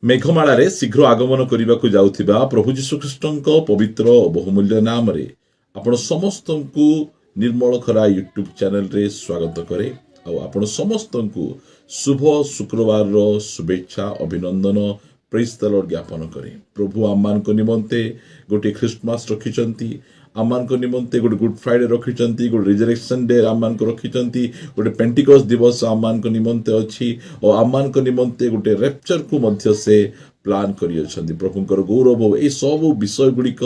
ମେଘମାଳାରେ ଶୀଘ୍ର ଆଗମନ କରିବାକୁ ଯାଉଥିବା ପ୍ରଭୁ ଯୀଶୁଖ୍ରୀଷ୍ଟଙ୍କ ପବିତ୍ର ଓ ବହୁମୂଲ୍ୟ ନାମରେ ଆପଣ ସମସ୍ତଙ୍କୁ ନିର୍ମଳ ଖରା ୟୁଟ୍ୟୁବ୍ ଚ୍ୟାନେଲରେ ସ୍ୱାଗତ କରେ ଆଉ ଆପଣ ସମସ୍ତଙ୍କୁ ଶୁଭ ଶୁକ୍ରବାରର ଶୁଭେଚ୍ଛା ଅଭିନନ୍ଦନ ପ୍ରେଜ୍ ଦ ଲର୍ଡ ଜ୍ଞାପନ କରେ। ପ୍ରଭୁ ଆମମାନଙ୍କ ନିମନ୍ତେ ଗୋଟିଏ ଖ୍ରୀଷ୍ଟମାସ ରଖିଛନ୍ତି, ଆମମାନଙ୍କ ନିମନ୍ତେ ଗୋଟେ ଗୁଡ୍ ଫ୍ରାଇଡେ ରଖିଛନ୍ତି, ଗୋଟେ ରିଜରେକ୍ସନ୍ ଡେ ଆମମାନଙ୍କୁ ରଖିଛନ୍ତି, ଗୋଟେ ପେଣ୍ଟିକସ୍ ଦିବସ ଆମମାନଙ୍କ ନିମନ୍ତେ ଅଛି ଓ ଆମମାନଙ୍କ ନିମନ୍ତେ ଗୋଟେ ରେପ୍ଚରକୁ ମଧ୍ୟ ସେ ପ୍ଲାନ୍ କରିଅଛନ୍ତି। ପ୍ରଭୁଙ୍କର ଗୌରବ ଏହି ସବୁ ବିଷୟ ଗୁଡ଼ିକ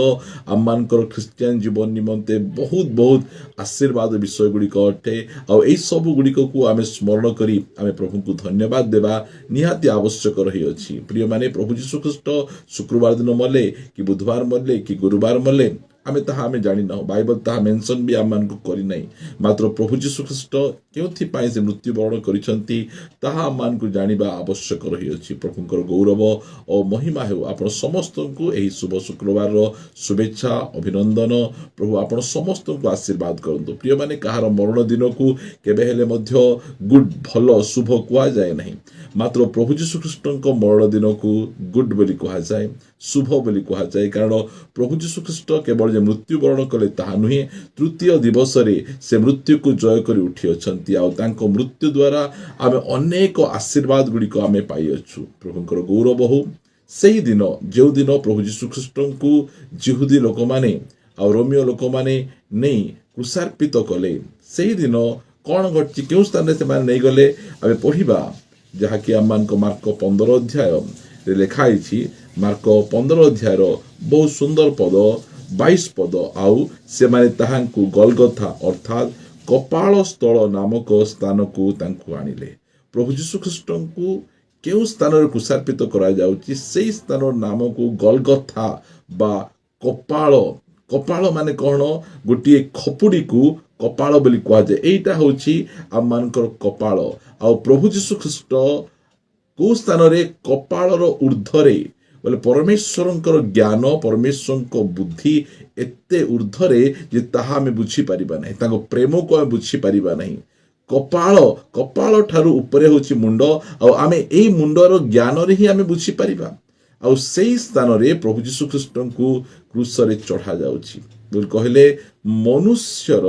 ଆମମାନଙ୍କର ଖ୍ରୀଷ୍ଟିଆନ ଜୀବନ ନିମନ୍ତେ ବହୁତ ବହୁତ ଆଶୀର୍ବାଦ ବିଷୟ ଗୁଡ଼ିକ ଅଟେ ଆଉ ଏହି ସବୁ ଗୁଡ଼ିକକୁ ଆମେ ସ୍ମରଣ କରି ଆମେ ପ୍ରଭୁଙ୍କୁ ଧନ୍ୟବାଦ ଦେବା ନିହାତି ଆବଶ୍ୟକ ରହିଅଛି। ପ୍ରିୟମାନେ, ପ୍ରଭୁ ଯୀଶୁଖ୍ରୀଷ୍ଟ ଶୁକ୍ରବାର ଦିନ ମଲେ କି ବୁଧବାର ମଲେ କି ଗୁରୁବାର ମଲେ ଆମେ ଜାଣିନାହୁଁ, ବାଇବଲ ତାହା ମେନସନ୍ ବି ଆମମାନଙ୍କୁ କରିନାହିଁ। ମାତ୍ର ପ୍ରଭୁ ଯୀଶୁଖ୍ରୀଷ୍ଟ କେଉଁଥିପାଇଁ ସେ ମୃତ୍ୟୁବରଣ କରିଛନ୍ତି ତାହା ଆମମାନଙ୍କୁ ଜାଣିବା ଆବଶ୍ୟକ ରହିଅଛି। ପ୍ରଭୁଙ୍କର ଗୌରବ ଓ ମହିମା ହେଉ ଆପଣ ସମସ୍ତଙ୍କୁ ଏହି ଶୁଭ ଶୁକ୍ରବାରର ଶୁଭେଚ୍ଛା ଅଭିନନ୍ଦନ। ପ୍ରଭୁ ଆପଣ ସମସ୍ତଙ୍କୁ ଆଶୀର୍ବାଦ କରନ୍ତୁ। ପ୍ରିୟମାନେ, କାହାର ମରଣ ଦିନକୁ କେବେ ହେଲେ ମଧ୍ୟ ଭଲ ଶୁଭ କୁହାଯାଏ ନାହିଁ, ମାତ୍ର ପ୍ରଭୁ ଯୀଶୁଖ୍ରୀଷ୍ଟଙ୍କ ମରଣ ଦିନକୁ ଗୁଡ୍ ବୋଲି କୁହାଯାଏ, ଶୁଭ ବୋଲି କୁହାଯାଏ। କାରଣ ପ୍ରଭୁ ଯୀଶୁଖ୍ରୀଷ୍ଟ କେବଳ ଯେ ମୃତ୍ୟୁବରଣ କଲେ ତାହା ନୁହେଁ, ତୃତୀୟ ଦିବସରେ ସେ ମୃତ୍ୟୁକୁ ଜୟ କରି ଉଠିଅଛନ୍ତି ଆଉ ତାଙ୍କ ମୃତ୍ୟୁ ଦ୍ୱାରା ଆମେ ଅନେକ ଆଶୀର୍ବାଦ ଗୁଡ଼ିକ ଆମେ ପାଇଅଛୁ। ପ୍ରଭୁଙ୍କର ଗୌରବ ହଉ। ସେହିଦିନ ଯେଉଁଦିନ ପ୍ରଭୁ ଯୀଶୁଖ୍ରୀଷ୍ଟଙ୍କୁ ଜିହୁଦୀ ଲୋକମାନେ ଆଉ ରୋମିଓ ଲୋକମାନେ ନେଇ କୃଷାର୍ପିତ କଲେ, ସେହିଦିନ କ'ଣ ଘଟିଛି, କେଉଁ ସ୍ଥାନରେ ସେମାନେ ନେଇଗଲେ ଆମେ ପଢ଼ିବା, ଯାହାକି ଆମମାନଙ୍କ ମାର୍କ 15 ଅଧ୍ୟାୟରେ ଲେଖା ହେଇଛି। ମାର୍କ 15 ଅଧ୍ୟାୟର ବହୁତ ସୁନ୍ଦର ପଦ 22 ପଦ। ଆଉ ସେମାନେ ତାହାଙ୍କୁ ଗଲଗଥା ଅର୍ଥାତ୍ କପାଳ ସ୍ଥଳ ନାମକ ସ୍ଥାନକୁ ତାଙ୍କୁ ଆଣିଲେ। ପ୍ରଭୁ ଯୀଶୁଖ୍ରୀଷ୍ଟଙ୍କୁ କେଉଁ ସ୍ଥାନରେ କୃଷାର୍ପିତ କରାଯାଉଛି, ସେହି ସ୍ଥାନର ନାମକୁ ଗଲଗଥା ବା କପାଳ। କପାଳ ମାନେ କ'ଣ? ଗୋଟିଏ ଖପୁଡ଼ିକୁ କପାଳ ବୋଲି କୁହାଯାଏ। ଏଇଟା ହେଉଛି ଆମମାନଙ୍କର କପାଳ। ଆଉ ପ୍ରଭୁ ଯୀଶୁଖ୍ରୀଷ୍ଟ କୋଉ ସ୍ଥାନରେ? କପାଳର ଉର୍ଦ୍ଧ୍ୱରେ। ବୋଲେ ପରମେଶ୍ୱରଙ୍କର ଜ୍ଞାନ, ପରମେଶ୍ୱରଙ୍କ ବୁଦ୍ଧି ଏତେ ଉର୍ଦ୍ଧ୍ୱରେ ଯେ ତାହା ଆମେ ବୁଝିପାରିବା ନାହିଁ, ତାଙ୍କ ପ୍ରେମକୁ ଆମେ ବୁଝିପାରିବା ନାହିଁ। କପାଳ ଠାରୁ ଉପରେ ହେଉଛି ମୁଣ୍ଡ ଆଉ ଆମେ ଏଇ ମୁଣ୍ଡର ଜ୍ଞାନରେ ହିଁ ଆମେ ବୁଝିପାରିବା। ଆଉ ସେଇ ସ୍ଥାନରେ ପ୍ରଭୁ ଯୀଶୁଖ୍ରୀଷ୍ଟଙ୍କୁ କ୍ରୁଶରେ ଚଢ଼ାଯାଉଛି ବୋଲି କହିଲେ ମନୁଷ୍ୟର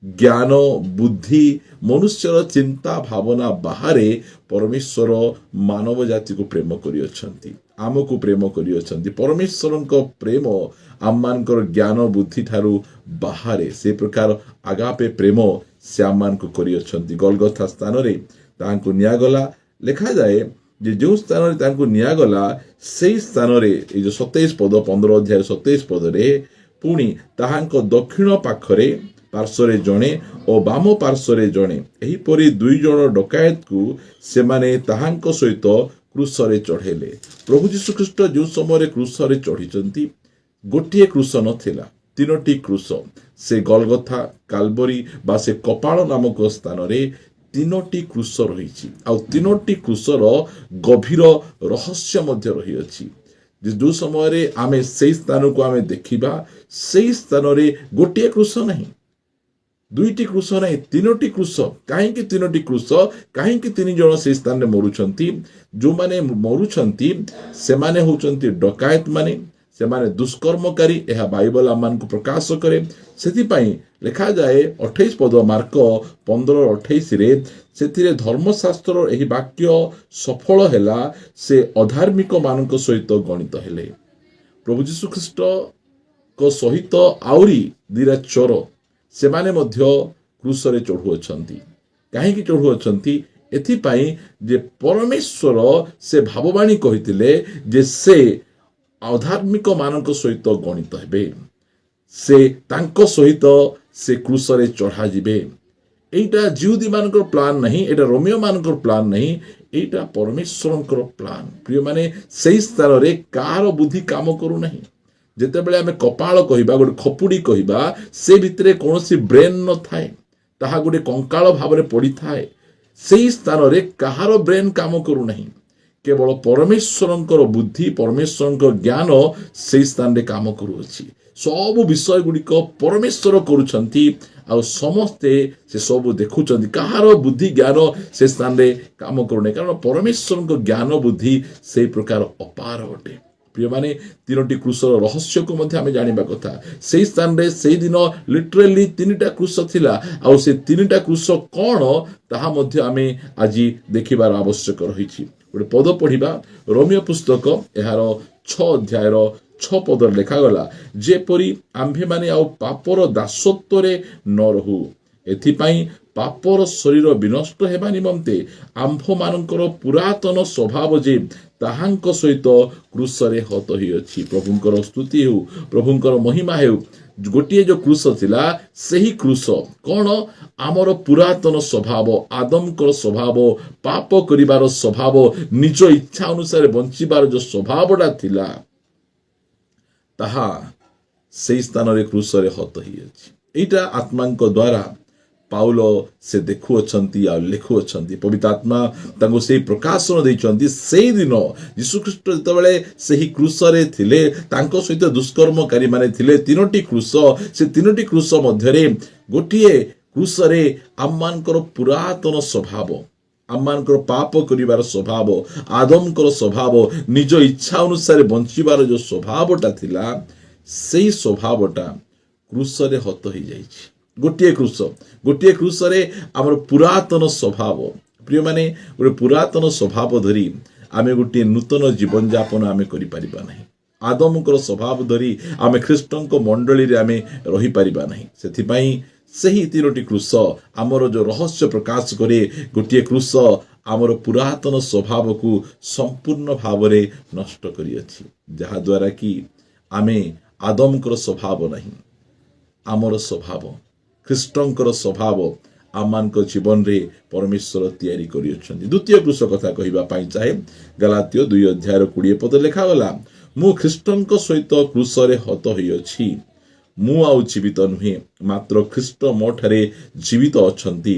ଜ୍ଞାନ ବୁଦ୍ଧି, ମନୁଷ୍ୟର ଚିନ୍ତା ଭାବନା ବାହାରେ ପରମେଶ୍ୱର ମାନବ ଜାତିକୁ ପ୍ରେମ କରିଅଛନ୍ତି, ଆମକୁ ପ୍ରେମ କରିଅଛନ୍ତି। ପରମେଶ୍ୱରଙ୍କ ପ୍ରେମ ଆମମାନଙ୍କର ଜ୍ଞାନ ବୁଦ୍ଧି ଠାରୁ ବାହାରେ। ସେ ପ୍ରକାର ଆଗାପେ ପ୍ରେମ ସେ ଆମମାନଙ୍କୁ କରିଅଛନ୍ତି। ଗଲଗଥା ସ୍ଥାନରେ ତାହାଙ୍କୁ ନିଆଗଲା। ଲେଖାଯାଏ ଯେ ଯେଉଁ ସ୍ଥାନରେ ତାଙ୍କୁ ନିଆଗଲା ସେଇ ସ୍ଥାନରେ ଏଇ ଯେଉଁ 27 ପଦ 15 ଅଧ୍ୟାୟ 27 ପଦରେ ପୁଣି ତାହାଙ୍କ ଦକ୍ଷିଣ ପାର୍ଶ୍ୱରେ ଜଣେ ଓ ବାମ ପାର୍ଶ୍ୱରେ ଜଣେ, ଏହିପରି 2 ଜଣ ଡକାୟତକୁ ସେମାନେ ତାହାଙ୍କ ସହିତ କ୍ରୁଶରେ ଚଢ଼େଇଲେ। ପ୍ରଭୁ ଯୀଶୁଖ୍ରୀଷ୍ଟ ଯେଉଁ ସମୟରେ କ୍ରୁଶରେ ଚଢ଼ିଛନ୍ତି, ଗୋଟିଏ କ୍ରୁଶ ନଥିଲା, 3ଟି କ୍ରୁଶ। ସେ ଗଲଗଥା କାଲବରୀ ବା ସେ କପାଳ ନାମକ ସ୍ଥାନରେ 3ଟି କ୍ରୁଶ ରହିଛି ଆଉ 3ଟି କ୍ରୁଶର ଗଭୀର ରହସ୍ୟ ମଧ୍ୟ ରହିଅଛି। ଯେଉଁ ସମୟରେ ଆମେ ସେଇ ସ୍ଥାନକୁ ଆମେ ଦେଖିବା, ସେଇ ସ୍ଥାନରେ ଗୋଟିଏ କ୍ରୁଶ ନାହିଁ, 2ଟି କ୍ରୁଶ ନାହିଁ, 3ଟି କ୍ରୁଶ। କାହିଁକି 3ଟି କ୍ରୁଶ? କାହିଁକି 3 ଜଣ ସେଇ ସ୍ଥାନରେ ମରୁଛନ୍ତି? ଯେଉଁମାନେ ମରୁଛନ୍ତି ସେମାନେ ହେଉଛନ୍ତି ଡକାୟତ ମାନେ, ସେମାନେ ଦୁଷ୍କର୍ମକାରୀ। ଏହା ବାଇବଲ ଆମମାନଙ୍କୁ ପ୍ରକାଶ କରେ। ସେଥିପାଇଁ ଲେଖାଯାଏ 28 ପଦ ମାର୍କ 15:28ରେ, ସେଥିରେ ଧର୍ମଶାସ୍ତ୍ରର ଏହି ବାକ୍ୟ ସଫଳ ହେଲା, ସେ ଅଧାର୍ମିକ ମାନଙ୍କ ସହିତ ଗଣିତ ହେଲେ। ପ୍ରଭୁ ଯୀଶୁଖ୍ରୀଷ୍ଟଙ୍କ ସହିତ ଆହୁରି 2ଟା ଚୋର ସେମାନେ ମଧ୍ୟ କ୍ରୁଶରେ ଚଢ଼ୁଅଛନ୍ତି। କାହିଁକି ଚଢ଼ୁଅଛନ୍ତି? ଏଥିପାଇଁ ଯେ ପରମେଶ୍ୱର ସେ ଭାବବାଣୀ କହିଥିଲେ ଯେ ସେ ଅଧାର୍ମିକ ମାନଙ୍କ ସହିତ ଗଣିତ ହେବେ, ସେ ତାଙ୍କ ସହିତ ସେ କ୍ରୁଶରେ ଚଢ଼ାଯିବେ। ଏଇଟା ଜିହୁଦୀ ମାନଙ୍କର ପ୍ଲାନ୍ ନାହିଁ, ଏଇଟା ରୋମିଓ ମାନଙ୍କର ପ୍ଲାନ୍ ନାହିଁ, ଏଇଟା ପରମେଶ୍ୱରଙ୍କର ପ୍ଲାନ୍। ପ୍ରିୟମାନେ, ସେଇ ସ୍ଥାନରେ କାହାର ବୁଦ୍ଧି କାମ କରୁନାହିଁ। ଯେତେବେଳେ ଆମେ କପାଳ କହିବା, ଗୋଟେ ଖପୁଡ଼ି କହିବା, ସେ ଭିତରେ କୌଣସି ବ୍ରେନ୍ ନଥାଏ, ତାହା ଗୋଟେ କଙ୍କାଳ ଭାବରେ ପଡ଼ିଥାଏ। ସେଇ ସ୍ଥାନରେ କାହାର ବ୍ରେନ୍ କାମ କରୁନାହିଁ। କେବଳ ପରମେଶ୍ୱରଙ୍କର ବୁଦ୍ଧି ପରମେଶ୍ୱରଙ୍କ ଜ୍ଞାନ ସେଇ ସ୍ଥାନରେ କାମ କରୁଅଛି। ସବୁ ବିଷୟ ଗୁଡ଼ିକ ପରମେଶ୍ୱର କରୁଛନ୍ତି ଆଉ ସମସ୍ତେ ସେ ସବୁ ଦେଖୁଛନ୍ତି। କାହାର ବୁଦ୍ଧି ଜ୍ଞାନ ସେ ସ୍ଥାନରେ କାମ କରୁନାହିଁ, କାରଣ ପରମେଶ୍ୱରଙ୍କ ଜ୍ଞାନ ବୁଦ୍ଧି ସେଇ ପ୍ରକାର ଅପାର ଅଟେ। ପ୍ରିୟମାନେ, ତିନୋଟି କ୍ରୁଶର ରହସ୍ୟକୁ ମଧ୍ୟ ଆମେ ଜାଣିବା କଥା। ସେଇ ସ୍ଥାନରେ ସେଇଦିନ ଲିଟରାଲି 3ଟା କ୍ରୁଶ ଥିଲା, ଆଉ ସେ 3ଟା କ୍ରୁଶ କ'ଣ ତାହା ମଧ୍ୟ ଆମେ ଆଜି ଦେଖିବାର ଆବଶ୍ୟକ ରହିଛି। ଗୋଟେ ପଦ ପଢ଼ିବା, ରୋମିଓ ପୁସ୍ତକ ଏହାର 6 ଅଧ୍ୟାୟର 6 ପଦରେ ଲେଖାଗଲା, ଯେପରି ଆମ୍ଭେମାନେ ଆଉ ପାପର ଦାସତ୍ୱରେ ନ ରହୁ, ଏଥିପାଇଁ ପାପର ଶରୀର ବିନଷ୍ଟ ହେବା ନିମନ୍ତେ ଆମ୍ଭମାନଙ୍କର ପୁରାତନ ସ୍ୱଭାବ ଯେ ତାହାଙ୍କ ସହିତ କ୍ରୁଶରେ ହତ ହୋଇଅଛି। ପ୍ରଭୁଙ୍କର ସ୍ତୁତି ହେଉ, ପ୍ରଭୁଙ୍କର ମହିମା ହେଉ। ଗୋଟିଏ ଯୋଉ କ୍ରୁଶ ଥିଲା, ସେହି କ୍ରୁଶ କ'ଣ? ଆମର ପୁରାତନ ସ୍ୱଭାବ, ଆଦମଙ୍କର ସ୍ୱଭାବ, ପାପ କରିବାର ସ୍ୱଭାବ, ନିଜ ଇଚ୍ଛା ଅନୁସାରେ ବଞ୍ଚିବାର ଯୋଉ ସ୍ୱଭାବଟା ଥିଲା, ତାହା ସେଇ ସ୍ଥାନରେ କ୍ରୁଶରେ ହତ ହୋଇଅଛି। ଏଇଟା ଆତ୍ମାଙ୍କ ଦ୍ୱାରା ପାଉଲ ସେ ଦେଖୁଅଛନ୍ତି ଆଉ ଲେଖୁଅଛନ୍ତି। ପବିତ୍ର ଆତ୍ମା ତାଙ୍କୁ ସେଇ ପ୍ରକାଶନ ଦେଇଛନ୍ତି। ସେଇଦିନ ଯୀଶୁଖ୍ରୀଷ୍ଟ ଯେତେବେଳେ ସେହି କ୍ରୁଶରେ ଥିଲେ, ତାଙ୍କ ସହିତ ଦୁଷ୍କର୍ମକାରୀ ମାନେ ଥିଲେ। 3ଟି କ୍ରୁଶ, ସେ 3ଟି କ୍ରୁଶ ମଧ୍ୟରେ ଗୋଟିଏ କ୍ରୁଶରେ ଆମମାନଙ୍କର ପୁରାତନ ସ୍ୱଭାବ, ଆମମାନଙ୍କର ପାପ କରିବାର ସ୍ୱଭାବ, ଆଦମଙ୍କର ସ୍ୱଭାବ, ନିଜ ଇଚ୍ଛା ଅନୁସାରେ ବଞ୍ଚିବାର ଯୋଉ ସ୍ୱଭାବଟା ଥିଲା, ସେଇ ସ୍ୱଭାବଟା କ୍ରୁଶରେ ହତ ହୋଇଯାଇଛି। ଗୋଟିଏ କ୍ରୁଶରେ ଆମର ପୁରାତନ ସ୍ୱଭାବ। ପ୍ରିୟମାନେ, ଗୋଟେ ପୁରାତନ ସ୍ୱଭାବ ଧରି ଆମେ ଗୋଟିଏ ନୂତନ ଜୀବନଯାପନ ଆମେ କରିପାରିବା ନାହିଁ। ଆଦମଙ୍କର ସ୍ୱଭାବ ଧରି ଆମେ ଖ୍ରୀଷ୍ଟଙ୍କ ମଣ୍ଡଳୀରେ ଆମେ ରହିପାରିବା ନାହିଁ। ସେଥିପାଇଁ ସେହି 3ଟି କ୍ରୁଶ ଆମର ଯୋଉ ରହସ୍ୟ ପ୍ରକାଶ କରେ, ଗୋଟିଏ କ୍ରୁଶ ଆମର ପୁରାତନ ସ୍ୱଭାବକୁ ସମ୍ପୂର୍ଣ୍ଣ ଭାବରେ ନଷ୍ଟ କରିଅଛି, ଯାହାଦ୍ୱାରା କି ଆମେ ଆଦମଙ୍କର ସ୍ୱଭାବ ନାହିଁ, ଆମର ସ୍ୱଭାବ ଖ୍ରୀଷ୍ଟଙ୍କର ସ୍ୱଭାବ ଆମମାନଙ୍କ ଜୀବନରେ ପରମେଶ୍ୱର ତିଆରି କରିଅଛନ୍ତି। ଦ୍ୱିତୀୟ କ୍ରୁଶ କଥା କହିବା ପାଇଁ ଚାହେଁ। ଗଲାତୀୟ 2 ଅଧ୍ୟାୟର 20 ପଦ ଲେଖାଗଲା, ମୁଁ ଖ୍ରୀଷ୍ଟଙ୍କ ସହିତ କ୍ରୁଶରେ ହତ ହୋଇଅଛି। ମୁଁ ଆଉ ଜୀବିତ ନୁହେଁ, ମାତ୍ର ଖ୍ରୀଷ୍ଟ ମୋ ଠାରେ ଜୀବିତ ଅଛନ୍ତି।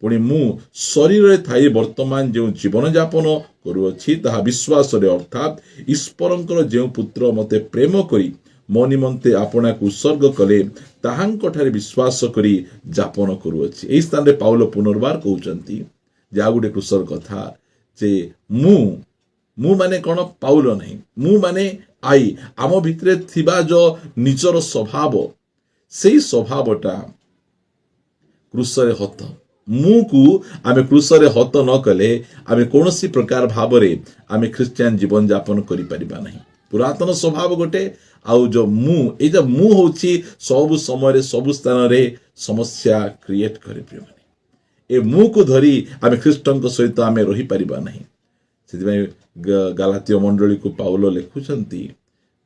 ପୁଣି ମୁଁ ଶରୀରରେ ଥାଇ ବର୍ତ୍ତମାନ ଯେଉଁ ଜୀବନଯାପନ କରୁଅଛି, ତାହା ବିଶ୍ୱାସରେ, ଅର୍ଥାତ୍ ଈଶ୍ୱରଙ୍କର ଯେଉଁ ପୁତ୍ର ମୋତେ ପ୍ରେମ କରି ମୋ ନିମନ୍ତେ ଆପଣାକୁ ଉତ୍ସର୍ଗ କଲେ, ତାହାଙ୍କଠାରେ ବିଶ୍ୱାସ କରି ଯାପନ କରୁଅଛି। ଏହି ସ୍ଥାନରେ ପାଉଲ ପୁନର୍ବାର କହୁଛନ୍ତି ଯେ ଆଉ ଗୋଟେ କ୍ରୁଶର କଥା, ଯେ ମୁଁ ମାନେ କ'ଣ? ପାଉଲ ନାହିଁ, ମୁଁ ମାନେ ଆମ ଭିତରେ ଥିବା ଯୋଉ ନିଜର ସ୍ୱଭାବ, ସେଇ ସ୍ୱଭାବଟା କ୍ରୁଶରେ ହତ। ମୁଁକୁ ଆମେ କ୍ରୁଶରେ ହତ ନ କଲେ ଆମେ କୌଣସି ପ୍ରକାର ଭାବରେ ଆମେ ଖ୍ରୀଷ୍ଟିଆନ ଜୀବନଯାପନ କରିପାରିବା ନାହିଁ। ପୁରାତନ ସ୍ୱଭାବ ଗୋଟେ, ଆଉ ଯୋଉ ଏଇଟା ମୁଁ ହଉଛି ସବୁ ସମୟରେ ସବୁ ସ୍ଥାନରେ ସମସ୍ୟା କ୍ରିଏଟ କରେ। ପ୍ରିୟମାନେ, ଏ ମୁଁକୁ ଧରି ଆମେ ଖ୍ରୀଷ୍ଟଙ୍କ ସହିତ ଆମେ ରହିପାରିବା ନାହିଁ। ସେଥିପାଇଁ ଗାଲାତୀୟ ମଣ୍ଡଳୀକୁ ପାଉଲ ଲେଖୁଛନ୍ତି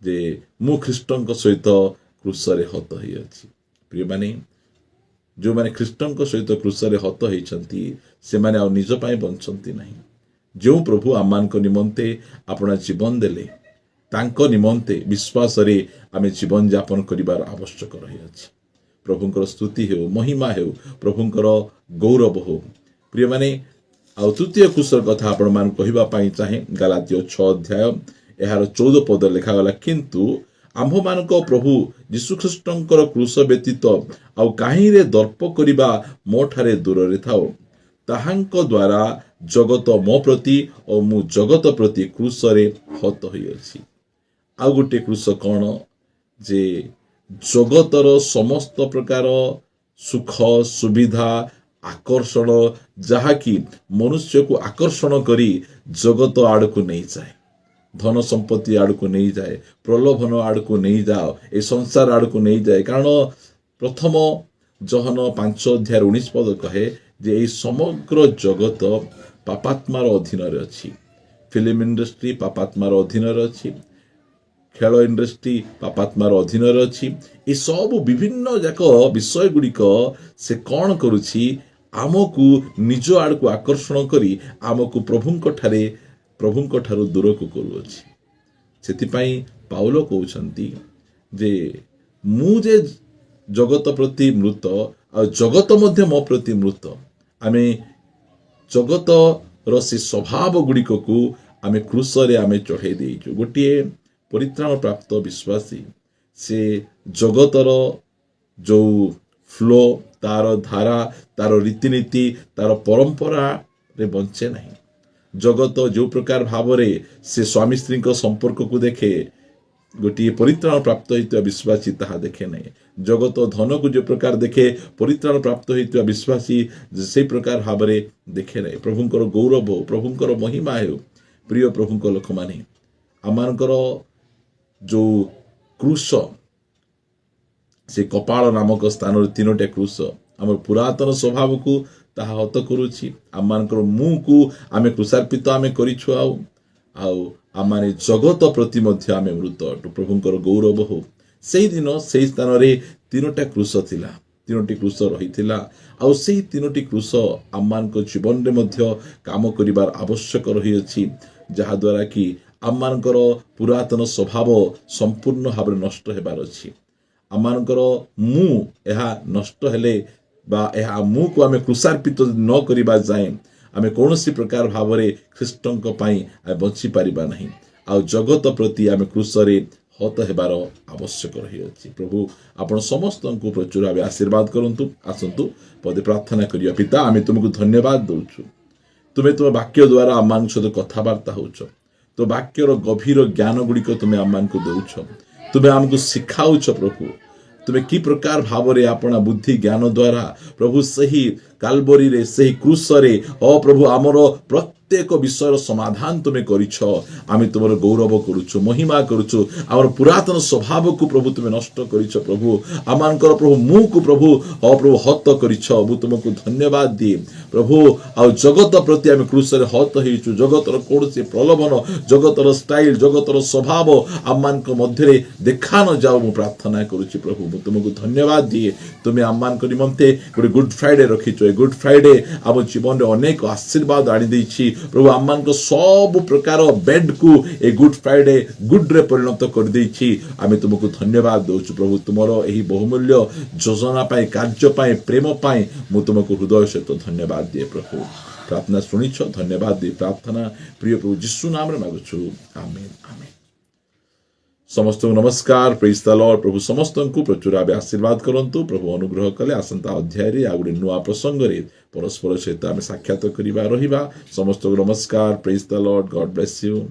ଯେ ମୁଁ ଖ୍ରୀଷ୍ଟଙ୍କ ସହିତ କ୍ରୁଶରେ ହତ ହୋଇଅଛି। ପ୍ରିୟମାନେ, ଯେଉଁମାନେ ଖ୍ରୀଷ୍ଟଙ୍କ ସହିତ କ୍ରୁଶରେ ହତ ହୋଇଛନ୍ତି, ସେମାନେ ଆଉ ନିଜ ପାଇଁ ବଞ୍ଚନ୍ତି ନାହିଁ। ଯେଉଁ ପ୍ରଭୁ ଆମମାନଙ୍କ ନିମନ୍ତେ ଆପଣା ଜୀବନ ଦେଲେ, ତାଙ୍କ ନିମନ୍ତେ ବିଶ୍ୱାସରେ ଆମେ ଜୀବନଯାପନ କରିବାର ଆବଶ୍ୟକ ରହିଅଛି। ପ୍ରଭୁଙ୍କର ସ୍ତୁତି ହେଉ, ମହିମା ହେଉ, ପ୍ରଭୁଙ୍କର ଗୌରବ ହେଉ। ପ୍ରିୟମାନେ, ଆଉ ତୃତୀୟ କ୍ରୁଶର କଥା ଆପଣମାନଙ୍କୁ କହିବା ପାଇଁ ଚାହେଁ। ଗଲାତୀୟ 6 ଅଧ୍ୟାୟ ଏହାର 14 ପଦ ଲେଖାଗଲା, କିନ୍ତୁ ଆମ୍ଭମାନଙ୍କ ପ୍ରଭୁ ଯୀଶୁଖ୍ରୀଷ୍ଟଙ୍କର କ୍ରୁଶ ବ୍ୟତୀତ ଆଉ କାହିଁରେ ଦର୍ପ କରିବା ମୋ ଠାରେ ଦୂରରେ ଥାଉ। ତାହାଙ୍କ ଦ୍ୱାରା ଜଗତ ମୋ ପ୍ରତି ଓ ମୁଁ ଜଗତ ପ୍ରତି କ୍ରୁଶରେ ହତ ହୋଇଅଛି। ଆଉ ଗୋଟିଏ କ୍ରୁଶ କ'ଣ? ଯେ ଜଗତର ସମସ୍ତ ପ୍ରକାର ସୁଖ, ସୁବିଧା, ଆକର୍ଷଣ, ଯାହାକି ମନୁଷ୍ୟକୁ ଆକର୍ଷଣ କରି ଜଗତ ଆଡ଼କୁ ନେଇଯାଏ, ଧନ ସମ୍ପତ୍ତି ଆଡ଼କୁ ନେଇଯାଏ, ପ୍ରଲୋଭନ ଆଡ଼କୁ ନେଇଯାଅ, ଏ ସଂସାର ଆଡ଼କୁ ନେଇଯାଏ। କାରଣ ପ୍ରଥମ ଯୋହନ 5 ଅଧ୍ୟାୟ 19 ପଦ କହେ ଯେ ଏହି ସମଗ୍ର ଜଗତ ପାପାତ୍ମାର ଅଧୀନରେ ଅଛି। ଫିଲ୍ମ ଇଣ୍ଡଷ୍ଟ୍ରି ପାପାତ୍ମାର ଅଧୀନରେ ଅଛି, ଖେଳ ଇଣ୍ଡଷ୍ଟ୍ରି ପାପାତ୍ମାର ଅଧୀନରେ ଅଛି। ଏସବୁ ବିଭିନ୍ନ ଯାକ ବିଷୟ ଗୁଡ଼ିକ ସେ କ'ଣ କରୁଛି? ଆମକୁ ନିଜ ଆଡ଼କୁ ଆକର୍ଷଣ କରି ଆମକୁ ପ୍ରଭୁଙ୍କ ଠାରୁ ଦୂରକୁ କରୁଅଛି। ସେଥିପାଇଁ ପାଉଲ କହୁଛନ୍ତି ଯେ ମୁଁ ଯେ ଜଗତ ପ୍ରତି ମୃତ, ଆଉ ଜଗତ ମଧ୍ୟ ମୋ ପ୍ରତି ମୃତ। ଆମେ ଜଗତର ସେ ସ୍ୱଭାବ ଗୁଡ଼ିକକୁ आमे क्रूसरे आमे चढ़ाई देइछु। गोटे परित्राण प्राप्त विश्वासी से जगतर जो फ्लो तार धारा तार रीतिनीति तार परंपरा रे बंचे नहीं। जगत जो प्रकार भाव से स्वामी स्त्री संपर्क को देखे गोटे परित्राण प्राप्त होता विश्वासी ताहा देखे नहीं। जगत धन को जो प्रकार देखे परित्राण प्राप्त होता विश्वासी से प्रकार भाव देखे नहीं। प्रभुंकर गौरव हो, प्रभुंकर महिमा हो। प्रिय प्रभुंक लोक माने आमानकर जो क्रूस से कपाल नामक स्थान तीनोटा क्रूस आम पुरातन स्वभाव को ताहा हत करुछि। आमानकर मुँह को आमे क्रूसार्पित आमे करिछु आउ आमाने जगत प्रति मध्य आमे मृत अटु। प्रभुंकर गौरव हो। सेही दिन सेही स्थान रे तीनोटा क्रूस थिला, तीनोटी क्रूस रहिथिला आउ सेही तीनोटी क्रूस आमानक जीवन रे मध्य काम करिबार आवश्यक रही अछि, जहा द्वारा कि आमानकर पुरातन स्वभाव संपूर्ण भाव नष्ट हेबार अछि। आमानकर मुँह एहा नष्ट हेले बा एहा मुँह को आमे क्रूसार्पित न करिबा जाए आमे कौनसी प्रकार भाव में ख्रीष्टंक पाई बची पारिबा नहीं। आ जगत प्रति आमे क्रूसरे हत हेबार आवश्यक रही अछि। प्रभु आपण समस्त को प्रचुर भाव आशीर्वाद करंतु। आसंतु पदे प्रार्थना करिया। पिता आमे तुमको धन्यवाद दउछु, तुमे तुम वाक्य द्वारा आम सहित कथबार्ता होछ। तो वाक्यर गभीर ज्ञान गुड़िक तुमे आम को दउछ, तुमे आमको सिखाउछ। प्रभु तुमे कि प्रकार भाव में अपना बुद्धि ज्ञान द्वारा प्रभु सही काल्वरी रे सही क्रूस रे प्रभु आमर प्रत्येक विषय समाधान तुमे करिछ। आमे तुमर गौरव करुछु, महिमा करुछु। आमर पुरातन स्वभाव को प्रभु तुमे नष्ट करिछ। प्रभु आमानकर प्रभु मुँह को प्रभु प्रभु हत करिछ। मु तुमको धन्यवाद दिए प्रभु। आ जगत प्रति आमे क्रूस रे हत हेइछु। जगतर कोनसे प्रलोभन, जगतर स्टाइल, जगतर स्वभाव आमानक मध्य देखा न जाओ मु प्रार्थना करुछि। प्रभु मु तुमको धन्यवाद दिए। तुमे आमानक निमंते गोटे गुड फ्राइडे रखिछ। गुड फ्राइडे आम जीवन में अनेक आशीर्वाद आनी देछि। प्रभु आम सब प्रकार बेड को ए गुड फ्राइडे गुड रे परिणत कर देछि। आमे तुमको धन्यवाद दउछु। प्रभु तुमर एही बहुमूल्य योजना पाए, कार्य पाए, प्रेम पाए मु तुमको हृदय सहित धन्यवाद दिए। प्रभु प्रार्थना सुनिछ, धन्यवाद दिए। प्रार्थना प्रिय प्रभु यीशु नाम रे मागुछु, आमेन आमेन। समस्त नमस्कार, प्रेज द लॉर्ड। प्रभु समस्त को प्रचुर भाव आशीर्वाद करंतु। प्रभु अनुग्रह कले आसंता अध्याय रे आ गोटे नुआ प्रसंग रे परस्पर सहित आमे साक्षात करिबा रहिबा। समस्त नमस्कार, praise the Lord, God bless you.